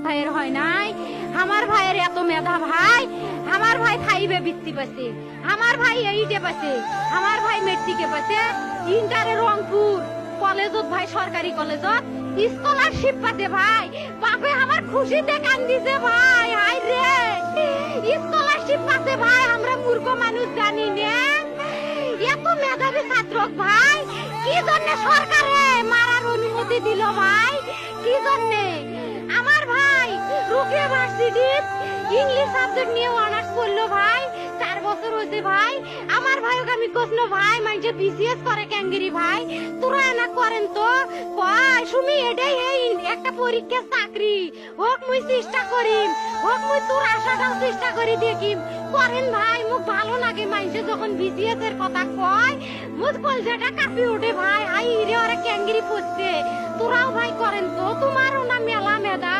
ভাইয়ের হয় নাই, আমার ভাইয়ের এত মেধা ভাই, আমার ভাই ফাইভে বৃত্তি পাচ্ছে, আমার ভাই এইটে পাচ্ছে, আমার ভাই মেট্রিকে পাচ্ছে, ইন্টারে রংপুর কলেজত ভাই সরকারি কলেজত স্কলারশিপ পাচ্ছে ভাই, বাপে আমার খুশিতে কান্দিছে ভাই, হাই রে স্কলারশিপ পাচ্ছে ভাই, আমরা মূর্খ মানুষ জানি না এত মেধাবী ছাত্র ভাই, কি জন্য সরকারে মারার অনুমতি দিল ভাই, কি জন্য? আমার ভাই রুকিয়া ভার্সিটি ইংলিশ সাবজেক্ট নিয়ে অনার্স করলো ভাই, 4 বছর হয়েছে ভাই, আমার ভাইকে আমি কইল ভাই মাইজে বিসিএস করে ক্যাঙ্গিরি ভাই, তোরা না করেন তো কয় সুমি এটাই এই একটা পরীক্ষা চাকরি হোক মুই চেষ্টা করিম, হোক মুই তোর আশাটাও চেষ্টা করি দেখিম, করেন ভাই মুখ ভালো লাগে মাইজে যখন বিসিএস এর কথা কয় মুখ কলজাটা কাঁপি ওঠে ভাই, হাই রে ওরা ক্যাঙ্গিরি পড়ছে, তোরাও ভাই করেন তো, তোমারও না মেলা মেধা।